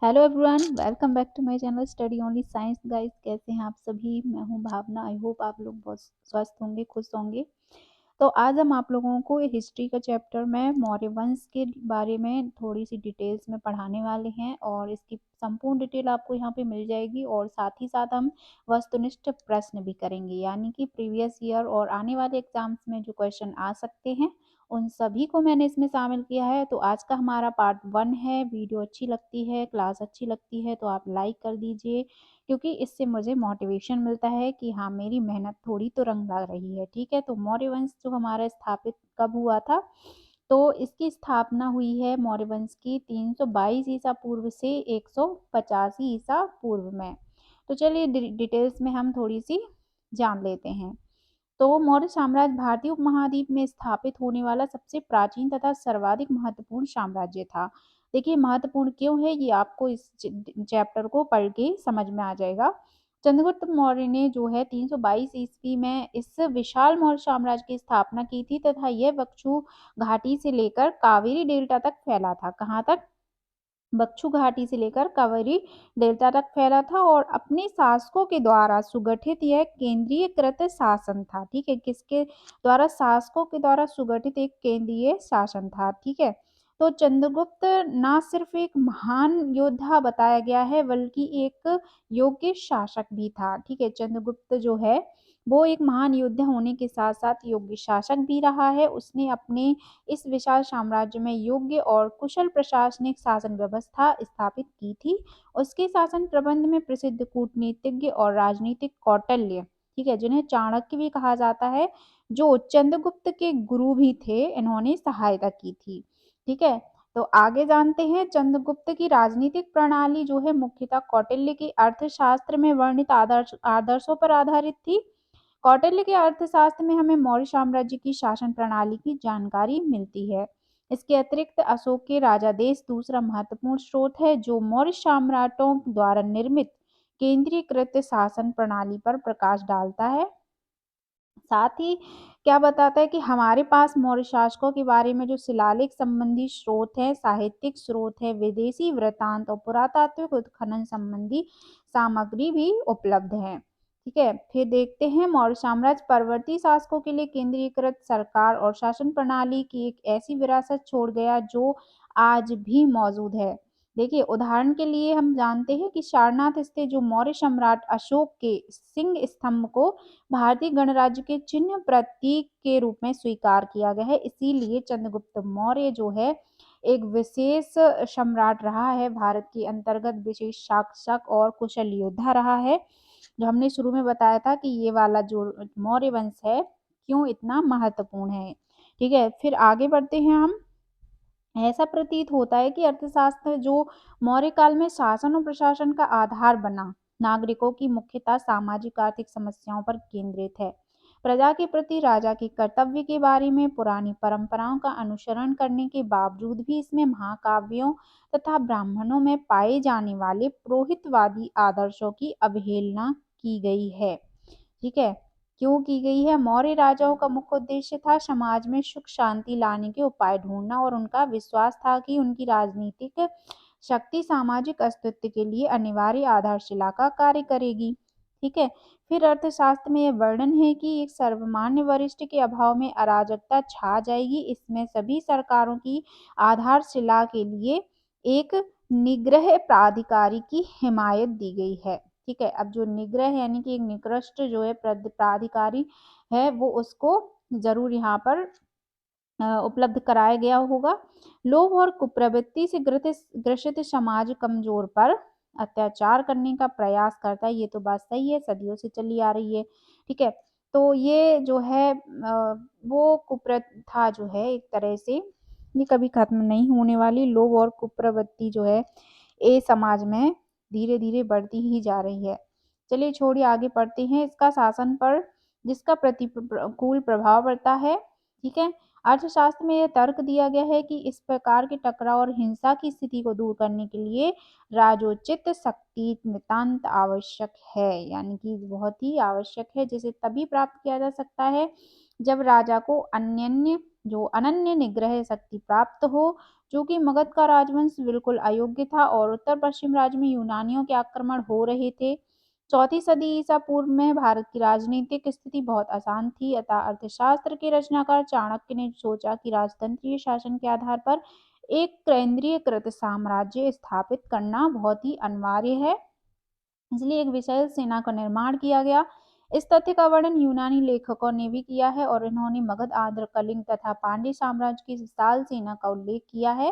Hello everyone, welcome back to my channel study only science guys. कैसे हैं आप सभी? मैं हूं भावना। आई होप आप लोग बहुत स्वस्थ होंगे, खुश होंगे। तो आज हम आप लोगों को हिस्ट्री का चैप्टर में मौर्य वंश के बारे में थोड़ी सी डिटेल्स में पढ़ाने वाले हैं और इसकी संपूर्ण डिटेल आपको यहाँ पे मिल जाएगी। और साथ ही साथ हम वस्तुनिष्ठ प्रश्न भी करेंगे, यानी कि प्रीवियस ईयर और आने वाले एग्जाम्स में जो क्वेश्चन आ सकते हैं उन सभी को मैंने इसमें शामिल किया है। तो आज का हमारा पार्ट 1 है। वीडियो अच्छी लगती है, क्लास अच्छी लगती है तो आप लाइक कर दीजिए, क्योंकि इससे मुझे मोटिवेशन मिलता है कि हाँ, मेरी मेहनत थोड़ी तो रंग ला रही है। ठीक है, तो मौर्य वंश जो हमारा स्थापित कब हुआ था, तो इसकी स्थापना हुई है मौर्य वंश की 322 ईसा पूर्व से 185 ईसा पूर्व में। तो चलिए डिटेल्स में हम थोड़ी सी जान लेते हैं। तो मौर्य साम्राज्य भारतीय उपमहाद्वीप में स्थापित होने वाला सबसे प्राचीन तथा सर्वाधिक महत्वपूर्ण साम्राज्य था। देखिए, महत्वपूर्ण क्यों है ये आपको इस चैप्टर को पढ़ के समझ में आ जाएगा। चंद्रगुप्त मौर्य ने जो है 322 ईस्वी में इस विशाल मौर्य साम्राज्य की स्थापना की थी तथा यह बक्सु घाटी से लेकर कावेरी डेल्टा तक फैला था। कहाँ तक? बक्सु घाटी से लेकर कावेरी डेल्टा तक फैला था और अपने शासकों के द्वारा सुगठित यह केंद्रीयकृत शासन था। ठीक है, किसके द्वारा? शासकों के द्वारा सुगठित एक केंद्रीय शासन था। ठीक है, तो चंद्रगुप्त ना सिर्फ एक महान योद्धा बताया गया है बल्कि एक योग्य शासक भी था। ठीक है, चंद्रगुप्त जो है वो एक महान योद्धा होने के साथ साथ योग्य शासक भी रहा है। उसने अपने इस विशाल साम्राज्य में योग्य और कुशल प्रशासनिक शासन व्यवस्था स्थापित की थी। उसके शासन प्रबंध में प्रसिद्ध कूटनीतिज्ञ और राजनीतिक कौटिल्य, ठीक है, जिन्हें चाणक्य भी कहा जाता है, जो चंद्रगुप्त के गुरु भी थे, इन्होंने सहायता की थी। ठीक है, तो आगे जानते हैं। चंद्रगुप्त की राजनीतिक प्रणाली जो है मुख्यतः कौटिल्य की अर्थशास्त्र में वर्णित आदर्शों पर आधारित थी। कौटिल्य के अर्थशास्त्र में हमें मौर्य साम्राज्य की शासन प्रणाली की जानकारी मिलती है। इसके अतिरिक्त अशोक के राजादेश दूसरा महत्वपूर्ण स्रोत है, जो मौर्य सम्राटों द्वारा निर्मित केंद्रीकृत शासन प्रणाली पर प्रकाश डालता है। साथ ही क्या बताता है कि हमारे पास मौर्य शासकों के बारे में जो शिलालेख संबंधी स्रोत है, साहित्यिक स्रोत है, विदेशी वृत्तांत और पुरातात्विक उत्खनन संबंधी सामग्री भी उपलब्ध है। ठीक है, फिर देखते हैं। मौर्य साम्राज्य परवर्ती शासकों के लिए केंद्रीकृत सरकार और शासन प्रणाली की एक ऐसी विरासत छोड़ गया जो आज भी मौजूद है। देखिए, उदाहरण के लिए हम जानते हैं कि सारनाथ स्थित जो मौर्य सम्राट अशोक के सिंह स्तंभ को भारतीय गणराज्य के चिन्ह प्रतीक के रूप में स्वीकार किया गया है। इसीलिए चंद्रगुप्त मौर्य जो है एक विशेष सम्राट रहा है, भारत के अंतर्गत विशेष शासक और कुशल योद्धा रहा है। जो हमने शुरू में बताया था कि ये वाला जो मौर्य वंश है क्यों इतना महत्वपूर्ण है। ठीक है, फिर आगे बढ़ते हैं हम। ऐसा प्रतीत होता है कि अर्थशास्त्र जो मौर्य काल में शासन और प्रशासन का आधार बना, नागरिकों की मुख्यतः सामाजिक आर्थिक समस्याओं पर केंद्रित है। प्रजा के प्रति राजा के कर्तव्य के बारे में पुरानी परंपराओं का अनुसरण करने के बावजूद भी इसमें महाकाव्यों तथा ब्राह्मणों में पाए जाने वाले पुरोहितवादी आदर्शों की अवहेलना की गई है। ठीक है, क्यों की गई है? मौर्य राजाओं का मुख्य उद्देश्य था समाज में सुख शांति लाने के उपाय ढूंढना और उनका विश्वास था कि उनकी राजनीतिक शक्ति सामाजिक अस्तित्व के लिए अनिवार्य आधारशिला का कार्य करेगी। ठीक है, फिर अर्थशास्त्र में यह वर्णन है कि एक सर्वमान्य वरिष्ठ के अभाव में अराजकता छा जाएगी। इसमें सभी सरकारों की आधारशिला के लिए एक निग्रह प्राधिकारी की हिमायत दी गई है। ठीक है, अब जो निग्रह यानी कि एक निकृष्ट जो है प्राधिकारी है, वो उसको जरूर यहाँ पर उपलब्ध कराया गया होगा। लोभ और कुप्रवृत्ति से ग्रसित समाज कमजोर पर अत्याचार करने का प्रयास करता है। ये तो बात सही है, सदियों से चली आ रही है। ठीक है, तो ये जो है वो कुप्रथा जो है एक तरह से ये कभी खत्म नहीं होने वाली। लोभ और कुप्रवृत्ति जो है ये समाज में धीरे धीरे बढ़ती ही जा रही है। चलिए छोड़िए, आगे पढ़ते हैं। इसका शासन पर जिसका प्रतिकूल प्रभाव पड़ता है। ठीक है, अर्थशास्त्र में यह तर्क दिया गया है कि इस प्रकार के टकराव और हिंसा की स्थिति को दूर करने के लिए राजोचित शक्ति नितांत आवश्यक है, यानी कि बहुत ही आवश्यक है, जिसे तभी प्राप्त किया जा सकता है जब राजा को अनन्य निग्रह शक्ति प्राप्त हो, जो कि मगध का राजवंश बिल्कुल अयोग्य था और उत्तर पश्चिम राज्य में यूनानियों के आक्रमण हो रहे थे। चौथी सदी ईसा पूर्व में भारत की राजनीतिक स्थिति बहुत आसान थी, अतः अर्थशास्त्र के रचनाकार चाणक्य ने सोचा कि राजतंत्रीय शासन के आधार पर एक केंद्रीयकृत साम्राज्य स्थापित करना बहुत ही अनिवार्य है, इसलिए एक विशाल सेना का निर्माण किया गया। इस तथ्य का वर्णन यूनानी लेखकों ने भी किया है और इन्होंने मगध, आंध्र, कलिंग तथा पांड्य साम्राज्य की विशाल सेना का उल्लेख किया है।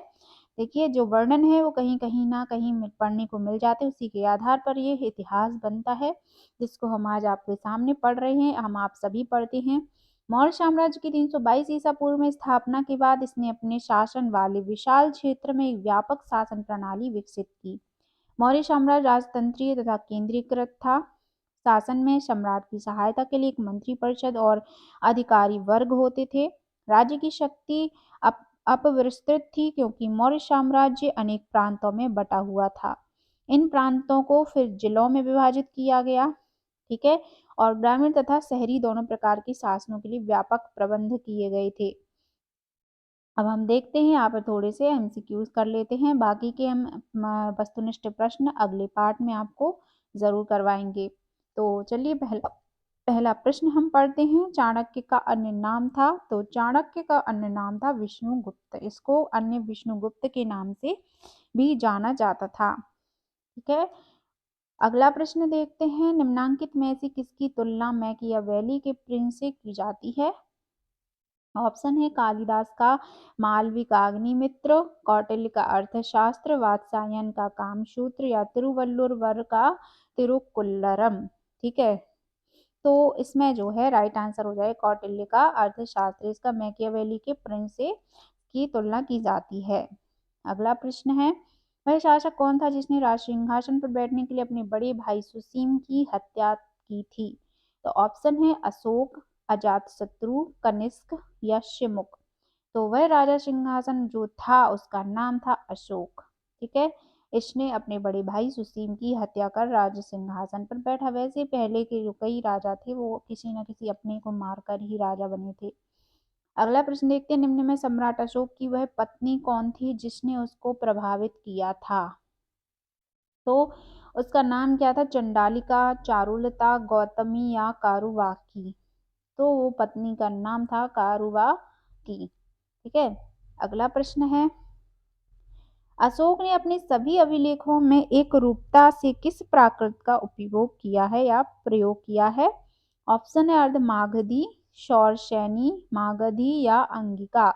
देखिए, जो वर्णन है वो कहीं कहीं ना कहीं पढ़ने को मिल जाते हैं, उसी के आधार पर ये इतिहास बनता है, जिसको हम आज आपके सामने पढ़ रहे हैं, हम आप सभी पढ़ते हैं। मौर्य साम्राज्य की 322 ईसा पूर्व में स्थापना के बाद इसने अपने शासन वाले विशाल क्षेत्र में एक व्यापक शासन प्रणाली विकसित की। मौर्य साम्राज्य राजतंत्रीय तथा केंद्रीकृत था। शासन में सम्राट की सहायता के लिए एक मंत्री परिषद और अधिकारी वर्ग होते थे। राज्य की शक्ति अपविस्तृत थी क्योंकि मौर्य साम्राज्य अनेक प्रांतों में बटा हुआ था। इन प्रांतों को फिर जिलों में विभाजित किया गया, ठीक है, और ग्रामीण तथा शहरी दोनों प्रकार के शासनों के लिए व्यापक प्रबंध किए गए थे। अब हम देखते हैं, यहाँ पर थोड़े से एमसीक्यूज कर लेते हैं, बाकी के हम वस्तुनिष्ठ प्रश्न अगले पार्ट में आपको जरूर करवाएंगे। तो चलिए पहला पहला प्रश्न हम पढ़ते हैं। चाणक्य का अन्य नाम था, तो चाणक्य का अन्य नाम था विष्णुगुप्त। इसको अन्य विष्णुगुप्त के नाम से भी जाना जाता था, ठीक है। अगला प्रश्न देखते हैं, निम्नांकित में से किसकी तुलना मैकियावेली के प्रिंस से की जाती है? ऑप्शन है कालिदास का मालविकाग्निमित्र, कौटिल्य का अर्थशास्त्र, वात्स्यायन का कामसूत्र या तिरुवल्लुवर का तिरुक्कुल्लरम, ठीक है। तो इसमें जो है राइट आंसर हो जाए कौटिल्य का अर्थशास्त्र। इसका मैकियावेली के प्रिंस से की तुलना की जाती है। अगला प्रश्न है, वह शासक कौन था जिसने राज सिंहासन पर बैठने के लिए अपने बड़े भाई सुसीम की हत्या की थी? तो ऑप्शन है अशोक, अजातशत्रु, कनिष्क या शिमुक। तो वह राजा सिंहासन जो था उसका नाम था अशोक, ठीक है। इसने अपने बड़े भाई सुसीम की हत्या कर राज सिंहासन पर बैठा। वैसे पहले के जो कई राजा थे वो किसी न किसी अपने को मारकर ही राजा बने थे। अगला प्रश्न देखते हैं, निम्न में सम्राट अशोक की वह पत्नी कौन थी जिसने उसको प्रभावित किया था? तो उसका नाम क्या था? चंडालिका, चारुलता, गौतमी या कारुवाकी। तो वो पत्नी का नाम था कारुवाकी, ठीक है। अगला प्रश्न है, अशोक ने अपने सभी अभिलेखों में एक रूपता से किस प्राकृत का उपयोग किया है या प्रयोग किया है? ऑप्शन है अर्धमागधी, शौरसेनी, मागधी या अंगिका।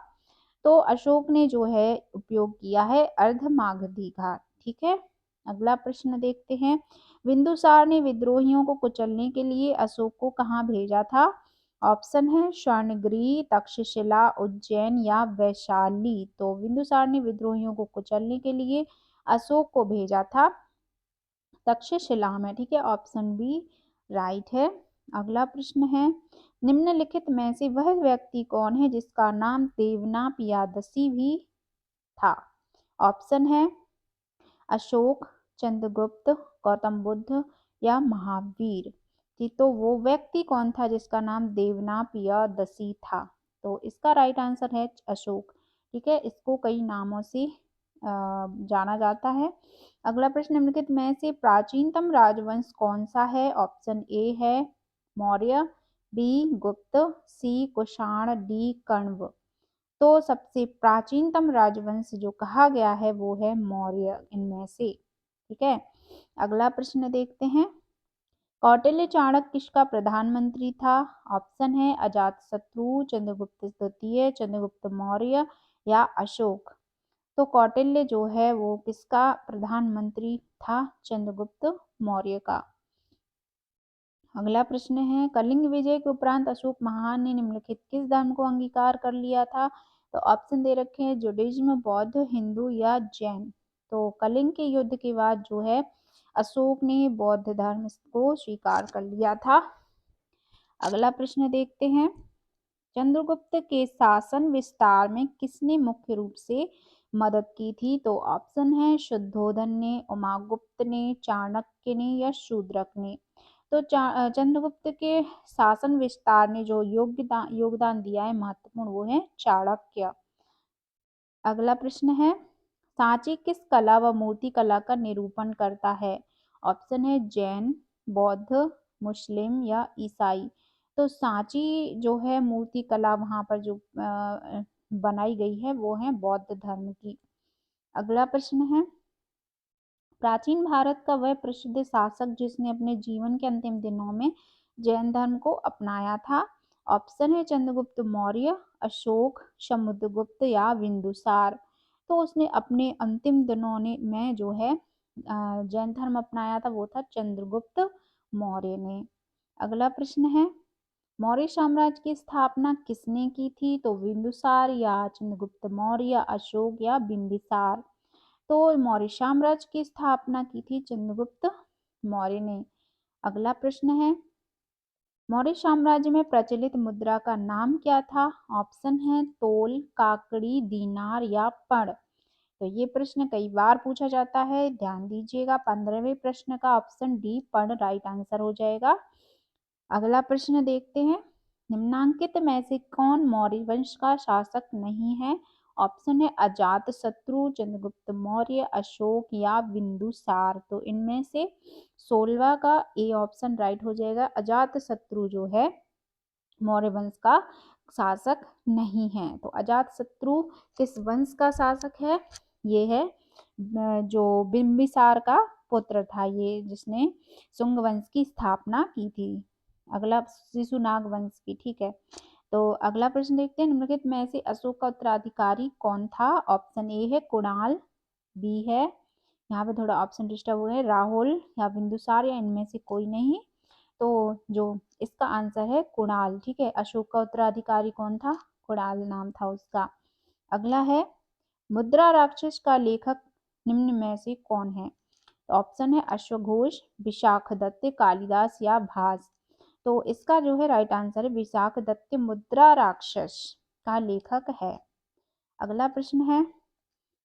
तो अशोक ने जो है उपयोग किया है अर्धमागधी का, ठीक है। अगला प्रश्न देखते हैं, बिंदुसार ने विद्रोहियों को कुचलने के लिए अशोक को कहाँ भेजा था? ऑप्शन है स्वर्णगिरी, तक्षशिला, उज्जैन या वैशाली। तो बिंदुसार ने विद्रोहियों को कुचलने के लिए अशोक को भेजा था तक्षशिला में, ठीक है। ऑप्शन बी राइट है। अगला प्रश्न है, निम्नलिखित में से वह व्यक्ति कौन है जिसका नाम देवनापियादसी भी था? ऑप्शन है अशोक, चंद्रगुप्त, गौतम बुद्ध या महावीर। तो वो व्यक्ति कौन था जिसका नाम देवनापियादसी था? तो इसका राइट आंसर है अशोक, ठीक है। इसको कई नामों से जाना जाता है। अगला प्रश्न, निम्नलिखित में से प्राचीनतम राजवंश कौन सा है? ऑप्शन ए है मौर्य, बी गुप्त, सी कुषाण, डी कण्व। तो सबसे प्राचीनतम राजवंश जो कहा गया है वो है मौर्य इनमें से, ठीक है। अगला प्रश्न देखते हैं, कौटिल्य चाणक्य किसका प्रधानमंत्री था? ऑप्शन है अजातशत्रु, चंद्रगुप्त द्वितीय, चंद्रगुप्त मौर्य या अशोक। तो कौटिल्य जो है वो किसका प्रधानमंत्री था? चंद्रगुप्त मौर्य का। अगला प्रश्न है, कलिंग विजय के उपरांत अशोक महान ने निम्नलिखित किस धर्म को अंगीकार कर लिया था? तो ऑप्शन दे रखे हैं जुडिज्म, बौद्ध, हिंदू या जैन। तो कलिंग के युद्ध के बाद जो है अशोक ने बौद्ध धर्म को स्वीकार कर लिया था। अगला प्रश्न देखते हैं, चंद्रगुप्त के शासन विस्तार में किसने मुख्य रूप से मदद की थी? तो ऑप्शन है शुद्धोधन ने, उमागुप्त ने, चाणक्य ने या शूद्रक ने। तो चंद्रगुप्त के शासन विस्तार ने जो योगदान दिया है महत्वपूर्ण, वो है चाणक्य। अगला प्रश्न है, सांची किस कला व मूर्ति कला का निरूपण करता है? ऑप्शन है जैन, बौद्ध, मुस्लिम या ईसाई। तो सांची जो है मूर्ति कला वहां पर जो बनाई गई है वो है बौद्ध धर्म की। अगला प्रश्न है, प्राचीन भारत का वह प्रसिद्ध शासक जिसने अपने जीवन के अंतिम दिनों में जैन धर्म को अपनाया था? ऑप्शन है चंद्रगुप्त मौर्य, अशोक, समुद्रगुप्त या बिंदुसार। तो उसने अपने अंतिम दिनों में जो है जैन धर्म अपनाया था वो था चंद्रगुप्त मौर्य ने। अगला प्रश्न है, मौर्य साम्राज्य की स्थापना किसने की थी? तो बिंदुसार या चंद्रगुप्त मौर्य, अशोक या बिंबिसार। तो मौर्य साम्राज्य की स्थापना की थी चंद्रगुप्त मौर्य ने। अगला प्रश्न है, मौर्य साम्राज्य में प्रचलित मुद्रा का नाम क्या था? ऑप्शन है तोल, काकड़ी, दीनार या पण। तो ये प्रश्न कई बार पूछा जाता है, ध्यान दीजिएगा। 15वें प्रश्न का ऑप्शन डी पण राइट आंसर हो जाएगा। अगला प्रश्न देखते हैं, निम्नांकित में से कौन मौर्य वंश का शासक नहीं है? ऑप्शन है अजात शत्रु, चंद्रगुप्त मौर्य, अशोक या बिंदुसार। तो इनमें से 16वां का ए ऑप्शन राइट हो जाएगा। अजात शत्रु जो है मौर्य वंश का शासक नहीं है। तो अजात शत्रु किस वंश का शासक है? ये है जो बिंबिसार का पुत्र था, ये जिसने शुंग वंश की स्थापना की थी। अगला शिशुनाग वंश की, ठीक है। तो अगला प्रश्न देखते हैं, निम्नलिखित में से अशोक का उत्तराधिकारी कौन था? ऑप्शन ए है कुणाल, बी है, यहाँ पे थोड़ा ऑप्शन डिस्टर्ब हुए हैं, राहुल या बिंदुसार या इनमें से कोई नहीं। तो जो इसका आंसर है कुणाल, ठीक है। अशोक का उत्तराधिकारी कौन था? कुणाल नाम था उसका। अगला है, मुद्रा राक्षस का लेखक निम्न में से कौन है? तो ऑप्शन है अश्वघोष, विशाखदत्त, कालिदास या भास। तो इसका जो है राइट आंसर है विशाखदत्त मुद्रा राक्षस का लेखक है। अगला प्रश्न है,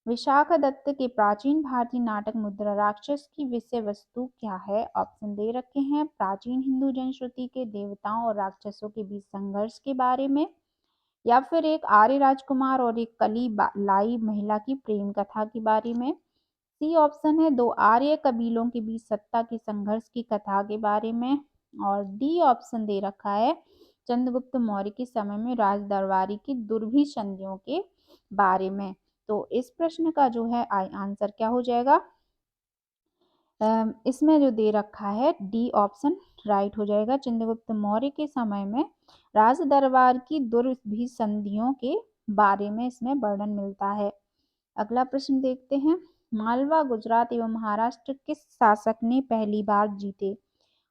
विशाखदत्त के प्राचीन भारतीय नाटक मुद्रा राक्षस की विषय वस्तु क्या है? ऑप्शन दे रखे हैं, प्राचीन हिंदू जनश्रुति के देवताओं और राक्षसों के बीच संघर्ष के बारे में, या फिर एक आर्य राजकुमार और एक कली लाई महिला की प्रेम कथा के बारे में। सी ऑप्शन है दो आर्य कबीलों के बीच सत्ता की संघर्ष की कथा के बारे में। और डी ऑप्शन दे रखा है चंद्रगुप्त मौर्य के समय में राज दरबारी की दुर्भी संधियों के बारे में। तो इस प्रश्न का जो है आंसर क्या हो जाएगा? इसमें जो दे रखा है डी ऑप्शन राइट हो जाएगा। चंद्रगुप्त मौर्य के समय में राज दरबार की दुर्भी संधियों के बारे में इसमें वर्णन मिलता है। अगला प्रश्न देखते हैं, मालवा, गुजरात एवं महाराष्ट्र किस शासक ने पहली बार जीते?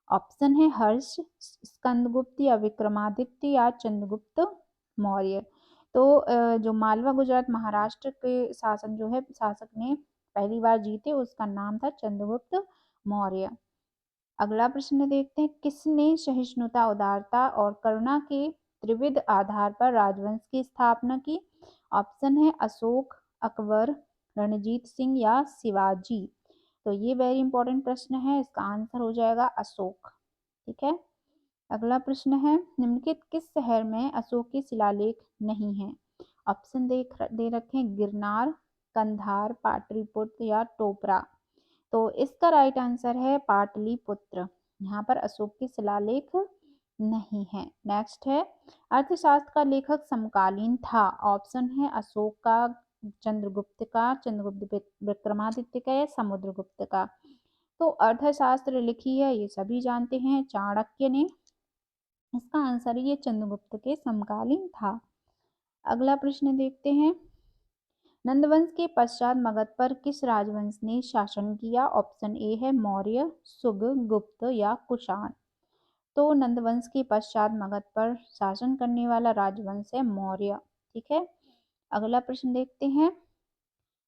ऑप्शन है हर्ष, स्कंदगुप्त या विक्रमादित्य या चंद्रगुप्त मौर्य। तो जो मालवा, गुजरात, महाराष्ट्र के शासन जो है शासक ने पहली बार जीते उसका नाम था चंद्रगुप्त मौर्य। अगला प्रश्न देखते हैं, किसने सहिष्णुता, उदारता और करुणा के त्रिविध आधार पर राजवंश की स्थापना की? ऑप्शन है अशोक, अकबर, रणजीत सिंह या शिवाजी। तो ये वेरी इंपॉर्टेंट प्रश्न है, इसका आंसर हो जाएगा अशोक, ठीक है। अगला प्रश्न है, निम्नलिखित किस शहर में अशोक के शिलालेख नहीं है? ऑप्शन दे रखे हैं गिरनार, कंधार, पाटलिपुत्र या टोपरा। तो इसका राइट आंसर है पाटलिपुत्र, यहाँ पर अशोक के शिलालेख नहीं है। नेक्स्ट है, अर्थशास्त्र का लेखक समकालीन था। ऑप्शन है अशोक का, चंद्रगुप्त का, चंद्रगुप्त विक्रमादित्य का या समुद्रगुप्त का। तो अर्थशास्त्र लिखी है ये सभी जानते हैं चाणक्य ने, इसका आंसर ये चंद्रगुप्त के समकालीन था। अगला प्रश्न देखते हैं, नंदवंश के पश्चात मगध पर किस राजवंश ने शासन किया? ऑप्शन ए है मौर्य, सुग, गुप्त या कुषाण। तो नंदवंश के पश्चात मगध पर शासन करने वाला राजवंश है मौर्य, ठीक है। अगला प्रश्न देखते हैं,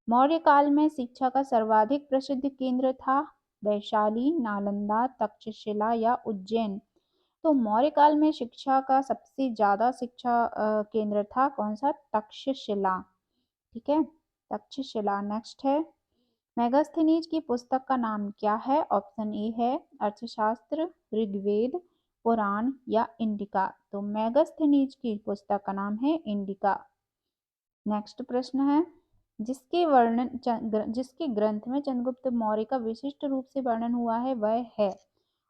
मौर्य काल में शिक्षा का सर्वाधिक प्रसिद्ध केंद्र था? वैशाली, नालंदा, तक्षशिला या उज्जैन। तो मौर्य काल में शिक्षा का सबसे ज्यादा शिक्षा केंद्र था कौन सा? तक्षशिला, ठीक है, तक्षशिला। नेक्स्ट है, मेगास्थनीज की पुस्तक का नाम क्या है? ऑप्शन ए है अर्थशास्त्र, ऋग्वेद, पुराण या इंडिका। तो मेगास्थनीज की पुस्तक का नाम है इंडिका। नेक्स्ट प्रश्न है, जिसके ग्रंथ में चंद्रगुप्त मौर्य का विशिष्ट रूप से वर्णन हुआ है वह है।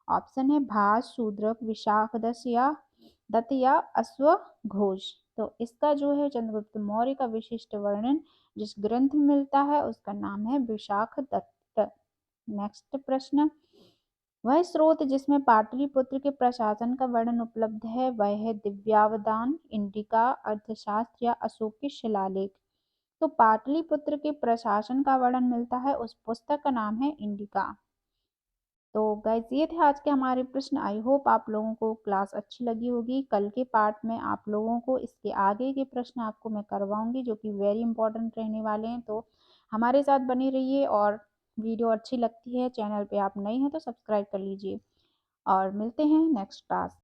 ऑप्शन है भास, शूद्रक, विशाख दत्त या अश्वघोष। तो इसका जो है चंद्रगुप्त मौर्य का विशिष्ट वर्णन जिस ग्रंथ में मिलता है उसका नाम है विशाख दत्त। नेक्स्ट प्रश्न, वह स्रोत जिसमें पाटलिपुत्र के प्रशासन का वर्णन उपलब्ध है वह है दिव्यावदान, इंडिका, अर्थशास्त्र या अशोक के शिलालेख। तो पाटलिपुत्र के प्रशासन का वर्णन मिलता है उस पुस्तक का नाम है इंडिका। तो गाइज ये थे आज के हमारे प्रश्न। आई होप आप लोगों को क्लास अच्छी लगी होगी। कल के पार्ट में आप लोगों को इसके आगे के प्रश्न आपको मैं करवाऊंगी जो कि वेरी इंपॉर्टेंट रहने वाले हैं। तो हमारे साथ बने रहिए, और वीडियो अच्छी लगती है, चैनल पे आप नए हैं तो सब्सक्राइब कर लीजिए, और मिलते हैं नेक्स्ट क्लास।